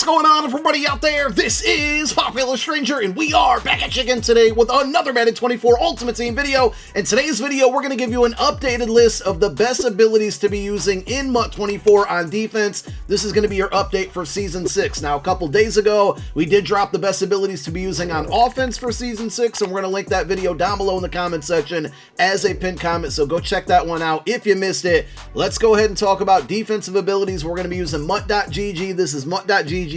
What's going on, everybody out there? This is Popular Stranger, and we are back at you again today with another Madden 24 Ultimate Team video. In today's video, we're going to give you an updated list of the best abilities to be using in MUT 24 on defense. This is going to be your update for Season 6. Now, a couple days ago, we did drop the best abilities to be using on offense for Season 6, and we're going to link that video down below in the comment section as a pinned comment, so go check that one out if you missed it. Let's go ahead and talk about defensive abilities. We're going to be using MUT.gg. This is MUT.gg/abilities.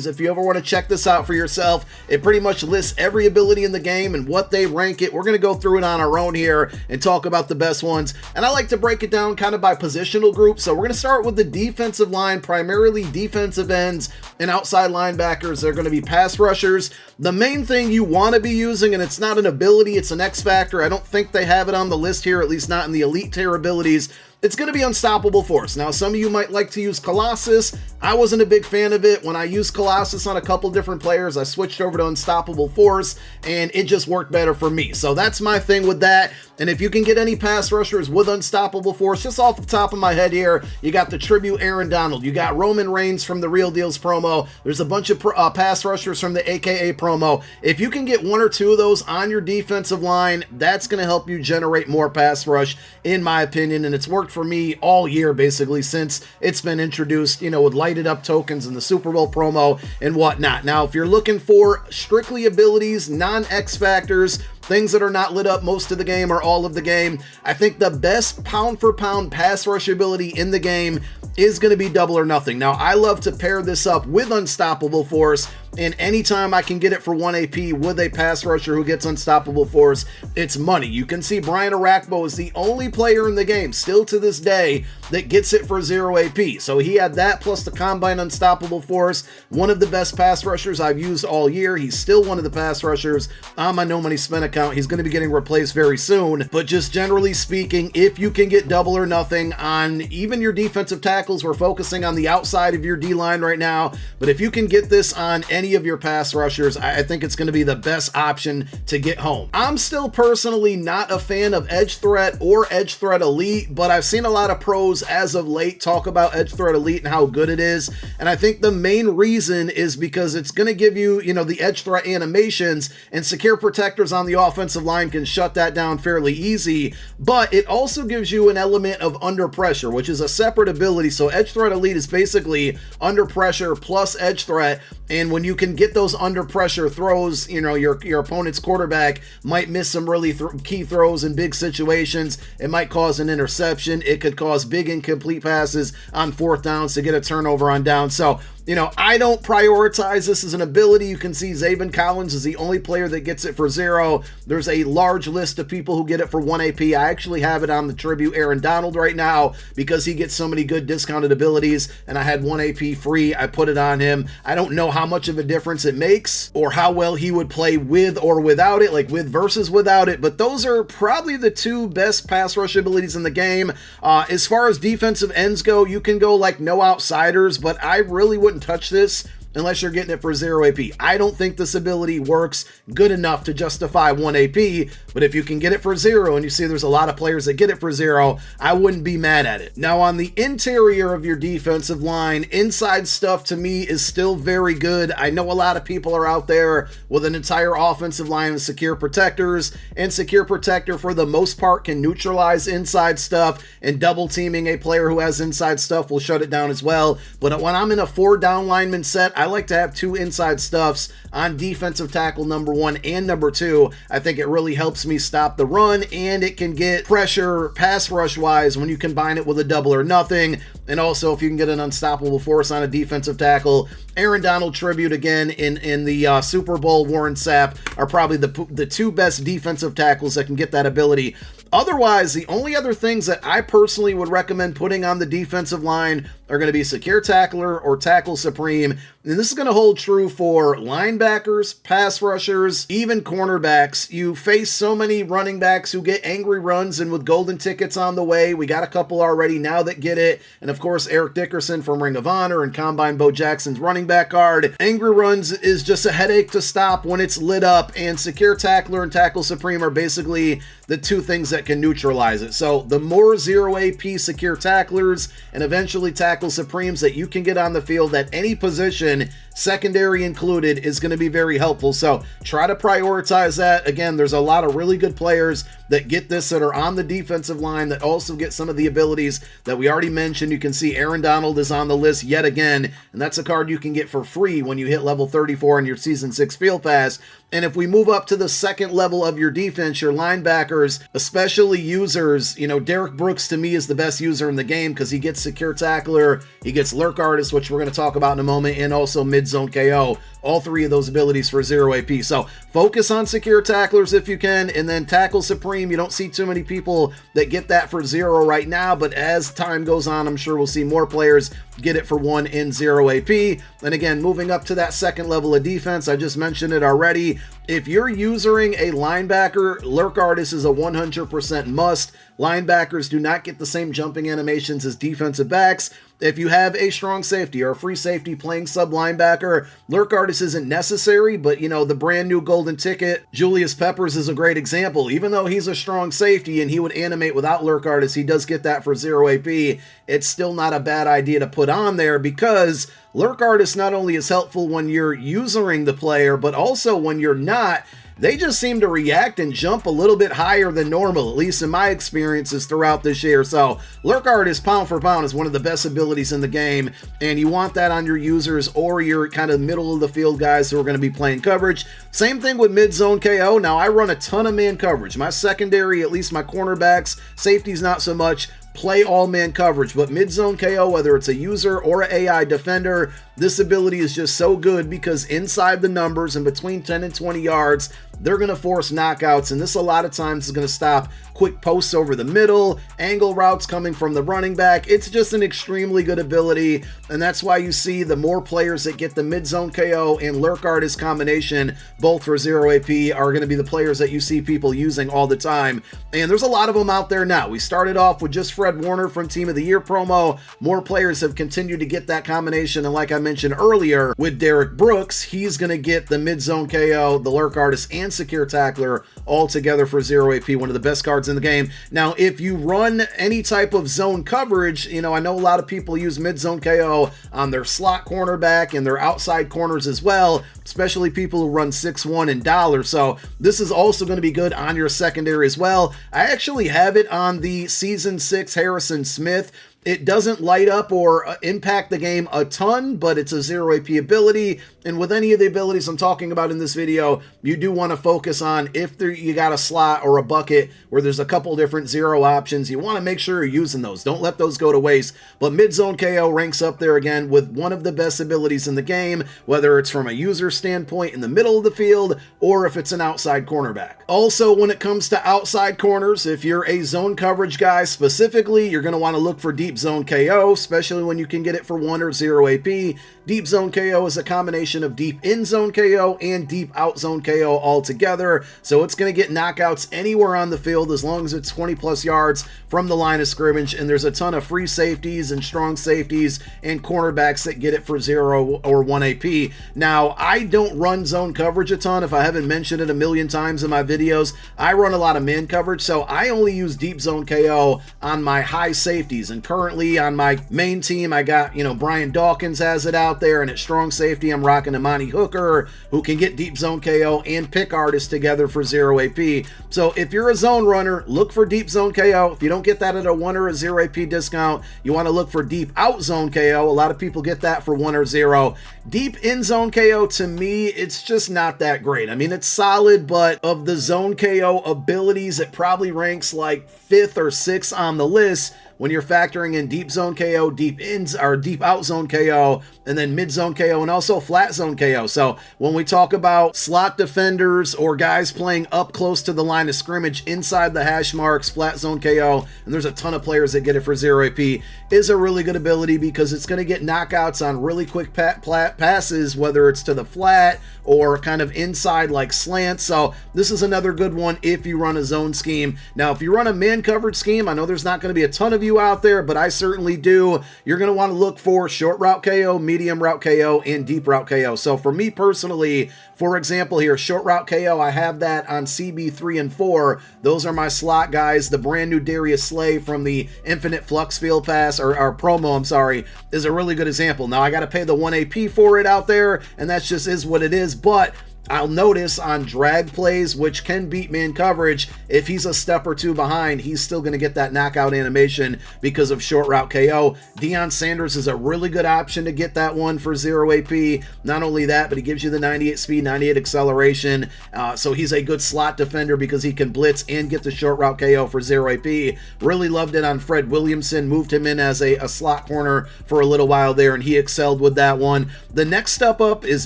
If you ever want to check this out for yourself, it pretty much lists every ability in the game and what they rank it. We're going to go through it on our own here and talk about the best ones. And I like to break it down kind of by positional group. So we're going to start with the defensive line, primarily defensive ends and outside linebackers. They're going to be pass rushers. The main thing you want to be using, and it's not an ability, it's an X factor. I don't think they have it on the list here, at least not in the elite tier abilities. It's going to be Unstoppable Force. Now, some of you might like to use Colossus. I wasn't a big fan of it. When I used Colossus on a couple different players, I switched over to Unstoppable Force, and it just worked better for me. So that's my thing with that. And if you can get any pass rushers with Unstoppable Force, just off the top of my head here, you got the Tribute Aaron Donald. You got Roman Reigns from the Real Deals promo. There's a bunch of pass rushers from the AKA promo. If you can get one or two of those on your defensive line, that's going to help you generate more pass rush, in my opinion. And it's worked for me all year, basically, since it's been introduced, you know, with lighted up tokens and the Super Bowl promo and whatnot. Now, if you're looking for strictly abilities, non-X factors, things that are not lit up most of the game or all of the game, I think the best pound for pound pass rush ability in the game is going to be Double or Nothing. Now, I love to pair this up with Unstoppable Force, and anytime I can get it for 1 AP with a pass rusher who gets Unstoppable Force, it's money. You can see Brian Arakpo is the only player in the game, still to this day, that gets it for 0 AP. So he had that plus the Combine Unstoppable Force, one of the best pass rushers I've used all year. He's still one of the pass rushers on my No Money Spent account. He's going to be getting replaced very soon. But just generally speaking, if you can get Double or Nothing on even your defensive tackles, we're focusing on the outside of your D-line right now, but if you can get this on any of your pass rushers, I think it's going to be the best option to get home. I'm still personally not a fan of Edge Threat or Edge Threat Elite, but I've seen a lot of pros as of late talk about Edge Threat Elite and how good it is, and I think the main reason is because it's going to give you, you know, the Edge Threat animations, and Secure Protectors on the offensive line can shut that down fairly easy, but it also gives you an element of Under Pressure, which is a separate ability. So Edge Threat Elite is basically Under Pressure plus Edge Threat, and when you can get those under pressure throws, you know, your opponent's quarterback might miss some really key throws in big situations. It might cause an interception. It could cause big incomplete passes on 4th downs to get a turnover on down. So, you know, I don't prioritize this as an ability. You can see Zaven Collins is the only player that gets it for 0. There's a large list of people who get it for 1 AP. I actually have it on the Tribute Aaron Donald right now because he gets so many good discounted abilities, and I had 1 AP free. I put it on him. I don't know how much of a difference it makes or how well he would play with or without it, like with versus without it, but those are probably the two best pass rush abilities in the game. As far as defensive ends go, you can go like no outsiders, but I really wouldn't touch this unless you're getting it for 0 AP. I don't think this ability works good enough to justify 1 AP, but if you can get it for 0, and you see there's a lot of players that get it for 0, I wouldn't be mad at it. Now, on the interior of your defensive line, inside stuff to me is still very good. I know a lot of people are out there with an entire offensive line of Secure Protectors, and Secure Protector for the most part can neutralize inside stuff, and double teaming a player who has inside stuff will shut it down as well. But when I'm in a 4 down lineman set, I like to have 2 inside stuffs on defensive tackle number 1 and number 2. I think it really helps me stop the run, and it can get pressure pass rush wise when you combine it with a Double or Nothing. And also, if you can get an Unstoppable Force on a defensive tackle, Aaron Donald Tribute again in the Super Bowl, Warren Sapp are probably the 2 best defensive tackles that can get that ability. Otherwise, the only other things that I personally would recommend putting on the defensive line are going to be Secure Tackler or Tackle Supreme. And this is going to hold true for linebackers, pass rushers, even cornerbacks. You face so many running backs who get angry runs, and with golden tickets on the way, we got a couple already now that get it. And of course, Eric Dickerson from Ring of Honor and Combine Bo Jackson's running back guard. Angry runs is just a headache to stop when it's lit up, and Secure Tackler and Tackle Supreme are basically the 2 things that can neutralize it. So the more 0 AP Secure Tacklers and eventually Tackle tackle supremes that you can get on the field at any position, secondary included, is going to be very helpful. So try to prioritize that. Again, there's a lot of really good players that get this that are on the defensive line that also get some of the abilities that we already mentioned. You can see Aaron Donald is on the list yet again, and that's a card you can get for free when you hit level 34 in your Season 6 Field Pass. And if we move up to the second level of your defense, your linebackers, especially users, you know, Derek Brooks to me is the best user in the game because he gets secure tackler, he gets lurk artist, which we're going to talk about in a moment, and also mid-zone KO. All three of those abilities for 0 AP. So focus on secure tacklers if you can, and then tackle supreme. You don't see too many people that get that for 0 right now, but as time goes on, I'm sure we'll see more players get it for 1 in 0 AP. And again, moving up to that second level of defense, I just mentioned it already. If you're using a linebacker, lurk artist is a 100% must. Linebackers do not get the same jumping animations as defensive backs. If you have a strong safety or a free safety playing sub linebacker, lurk artist isn't necessary, but you know, the brand new golden ticket, Julius Peppers is a great example. Even though he's a strong safety and he would animate without lurk artist, he does get that for 0 AP. It's still not a bad idea to put on there because lurk artist not only is helpful when you're using the player, but also when you're not. They just seem to react and jump a little bit higher than normal, at least in my experiences throughout this year. So lurk artist, pound for pound, is one of the best abilities in the game, and you want that on your users or your kind of middle of the field guys who are going to be playing coverage. Same thing with mid-zone KO. Now, I run a ton of man coverage. My secondary, at least my cornerbacks, safeties not so much, play all-man coverage, but mid-zone KO, whether it's a user or an AI defender, this ability is just so good because inside the numbers and between 10 and 20 yards, they're going to force knockouts, and this a lot of times is going to stop quick posts over the middle, angle routes coming from the running back. It's just an extremely good ability, and that's why you see the more players that get the mid-zone KO and lurk artist combination, both for 0 AP, are going to be the players that you see people using all the time, and there's a lot of them out there now. We started off with just Fred Warner from Team of the Year promo. More players have continued to get that combination, and like I mentioned earlier, with Derek Brooks, he's going to get the mid-zone KO, the lurk artist, and secure tackler all together for 0 AP, one of the best cards in the game. Now, if you run any type of zone coverage, you know, I know a lot of people use mid-zone KO on their slot cornerback and their outside corners as well, especially people who run 6-1 and dollar. So this is also going to be good on your secondary as well. I actually have it on the Season 6 Harrison Smith. It doesn't light up or impact the game a ton, but it's a 0 AP ability. And with any of the abilities I'm talking about in this video, you do want to focus on if you got a slot or a bucket where there's a couple different 0 options. You want to make sure you're using those. Don't let those go to waste. But mid-zone KO ranks up there again with one of the best abilities in the game, whether it's from a user standpoint in the middle of the field or if it's an outside cornerback. Also, when it comes to outside corners, if you're a zone coverage guy specifically, you're going to want to look for deep zone KO, especially when you can get it for 1 or 0 AP. Deep zone KO is a combination of deep in zone KO and deep out zone KO all together. So it's going to get knockouts anywhere on the field as long as it's 20 plus yards from the line of scrimmage. And there's a ton of free safeties and strong safeties and cornerbacks that get it for 0 or 1 AP. Now, I don't run zone coverage a ton. If I haven't mentioned it a million times in my videos, I run a lot of man coverage. So I only use deep zone KO on my high safeties. And currently on my main team, I got, you know, Brian Dawkins has it out there, and at strong safety, I'm rocking Amani Hooker, who can get deep zone KO and pick artist together for 0 AP. So if you're a zone runner, look for deep zone KO. If you don't get that at a 1 or a 0 AP discount, you want to look for deep out zone KO. A lot of people get that for 1 or 0. Deep in zone KO, to me, it's just not that great. I mean, it's solid, but of the zone KO abilities, it probably ranks like 5th or 6th on the list when you're factoring in deep zone KO, deep ins or deep out zone KO, and then mid zone KO, and also flat zone KO. So when we talk about slot defenders or guys playing up close to the line of scrimmage inside the hash marks, flat zone KO, and there's a ton of players that get it for 0 AP, is a really good ability because it's going to get knockouts on really quick passes, whether it's to the flat or kind of inside like slant. So this is another good one if you run a zone scheme. Now, if you run a man coverage scheme, I know there's not going to be a ton of you you out there, but I certainly do. You're going to want to look for short route KO, medium route KO, and deep route KO. So for me personally, for example here, short route KO, I have that on CB3 and 4. Those are my slot guys. The brand new Darius Slay from the Infinite Flux Field Pass, or promo, I'm sorry, is a really good example. Now I got to pay the 1 AP for it out there, and that just is what it is, but I'll notice on drag plays, which can beat man coverage, if he's a step or two behind, he's still going to get that knockout animation because of short route KO. Deion Sanders is a really good option to get that one for 0 AP. Not only that, but he gives you the 98 speed, 98 acceleration. So he's a good slot defender because he can blitz and get the short route KO for 0 AP. Really loved it on Fred Williamson. Moved him in as a slot corner for a little while there, and he excelled with that one. The next step up is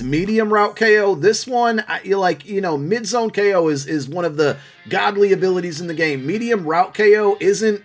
medium route KO. This one, mid-zone KO is one of the godly abilities in the game. Medium route KO isn't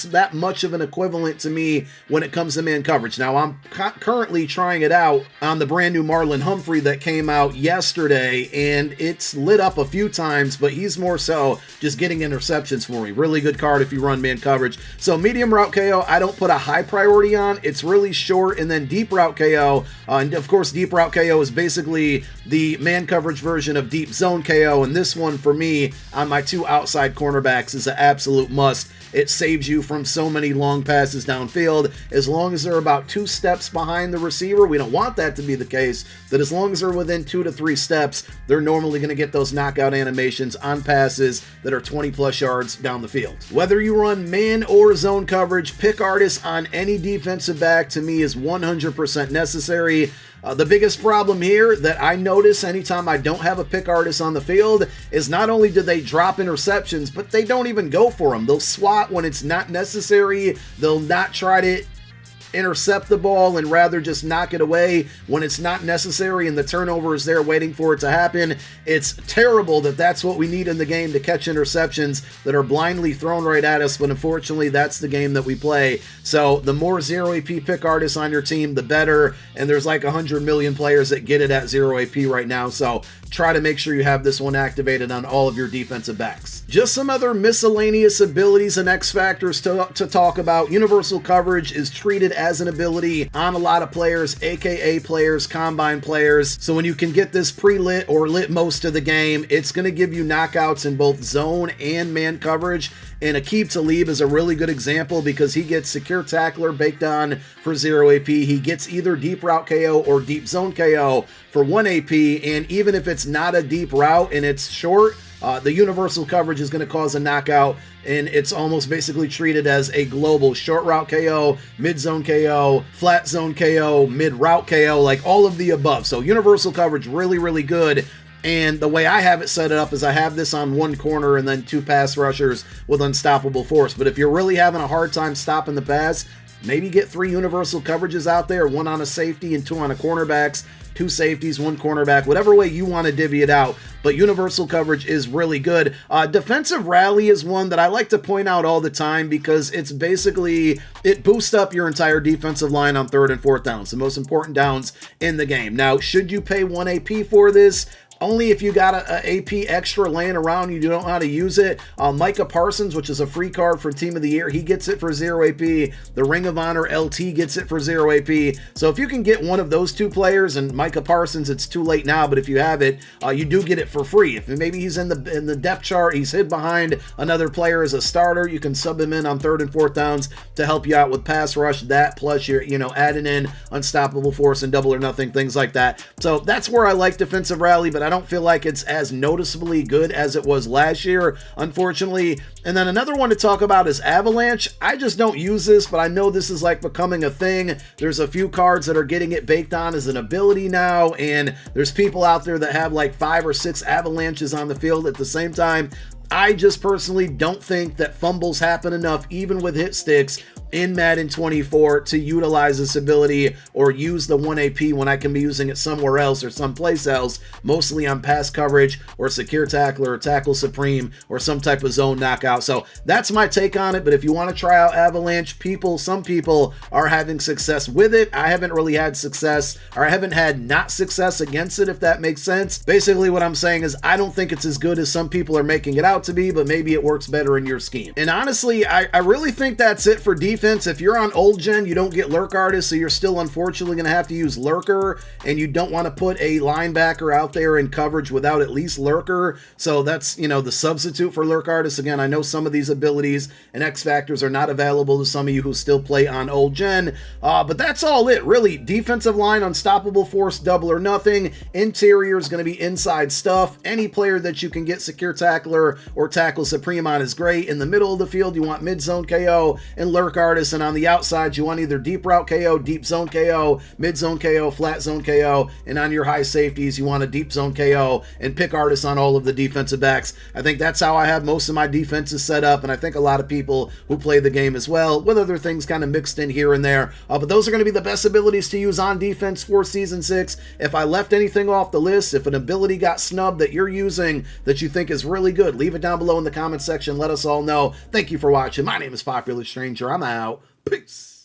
that much of an equivalent to me when it comes to man coverage. Now, I'm currently trying it out on the brand new Marlon Humphrey that came out yesterday, and it's lit up a few times, but he's more so just getting interceptions for me. Really good card if you run man coverage. So medium route KO, I don't put a high priority on. It's really short. And then deep route KO, and of course, deep route KO is basically the man coverage version of deep zone KO, and this one for me on my 2 outside cornerbacks is an absolute must. It saves you from so many long passes downfield. As long as they're about 2 steps behind the receiver, we don't want that to be the case, but as long as they're within 2 to 3 steps, they're normally going to get those knockout animations on passes that are 20 plus yards down the field. Whether you run man or zone coverage, pick artists on any defensive back to me is 100% necessary. The biggest problem here that I notice anytime I don't have a pick artist on the field is not only do they drop interceptions, but they don't even go for them. They'll swat when it's not necessary. They'll not try to intercept the ball and rather just knock it away when it's not necessary and the turnover is there waiting for it to happen. It's terrible that that's what we need in the game, to catch interceptions that are blindly thrown right at us, but unfortunately that's the game that we play. So the more 0 AP pick artists on your team, the better, and there's like 100 million players that get it at 0 AP right now, so try to make sure you have this one activated on all of your defensive backs. Just some other miscellaneous abilities and X factors to talk about. Universal coverage is treated as an ability on a lot of players, aka players, combine players. So when you can get this pre-lit or lit most of the game, it's going to give you knockouts in both zone and man coverage. And Aqib Talib is a really good example because he gets secure tackler baked on for 0 AP. He gets either deep route KO or deep zone KO for 1 AP. And even if it's not a deep route and it's short, the universal coverage is going to cause a knockout, and it's almost basically treated as a global short route KO, mid zone KO, flat zone KO, mid route KO, like all of the above. So universal coverage, really, really good. And the way I have it set up is I have this on 1 corner and then 2 pass rushers with unstoppable force. But if you're really having a hard time stopping the pass, maybe get 3 universal coverages out there, 1 on a safety and 2 on a cornerbacks, 2 safeties, 1 cornerback, whatever way you want to divvy it out. But universal coverage is really good. Defensive rally is one that I like to point out all the time because it's basically, it boosts up your entire defensive line on 3rd and 4th downs, the most important downs in the game. Now, should you pay 1 AP for this? Only if you got a AP extra laying around, you don't know how to use it. Micah Parsons, which is a free card for Team of the Year, he gets it for 0 AP. The Ring of Honor LT gets it for 0 AP. So if you can get one of those 2 players, and Micah Parsons, it's too late now, but if you have it, you do get it for free. If maybe he's in the depth chart, he's hid behind another player as a starter, you can sub him in on 3rd and 4th downs to help you out with pass rush. That plus you're adding in unstoppable force and double or nothing, things like that. So that's where I like defensive rally, but I don't feel like it's as noticeably good as it was last year, unfortunately. And then another one to talk about is Avalanche. I just don't use this, but I know this is like becoming a thing. There's a few cards that are getting it baked on as an ability now, and there's people out there that have like 5 or 6 Avalanches on the field at the same time. I just personally don't think that fumbles happen enough, even with hit sticks, in Madden 24 to utilize this ability or use the 1 AP when I can be using it somewhere else or someplace else, mostly on pass coverage or secure tackler or tackle supreme or some type of zone knockout. So that's my take on it. But if you want to try out Avalanche, some people are having success with it. I haven't really had success, or I haven't had not success against it, if that makes sense. Basically what I'm saying is I don't think it's as good as some people are making it out to be, but maybe it works better in your scheme. And honestly, I really think that's it for defense. defense, if you're on old gen, you don't get Lurk Artist, so you're still unfortunately going to have to use Lurker, and you don't want to put a linebacker out there in coverage without at least Lurker. So that's, you know, the substitute for Lurk Artist. Again, I know some of these abilities and X Factors are not available to some of you who still play on old gen, but that's all it, really. Defensive line, Unstoppable Force, Double or Nothing. Interior is going to be inside stuff. Any player that you can get Secure Tackler or Tackle Supreme on is great. In the middle of the field, you want Mid-Zone KO and Lurk Artist, and on the outside, you want either Deep Route KO, Deep Zone KO, Mid-Zone KO, Flat Zone KO, and on your high safeties, you want a Deep Zone KO and Pick Artist on all of the defensive backs. I think that's how I have most of my defenses set up, and I think a lot of people who play the game as well, with other things kind of mixed in here and there. But those are going to be the best abilities to use on defense for Season 6. If I left anything off the list, if an ability got snubbed that you're using that you think is really good, leave it down below in the comment section. Let us all know. Thank you for watching. My name is Popular Stranger. I'm out. Peace.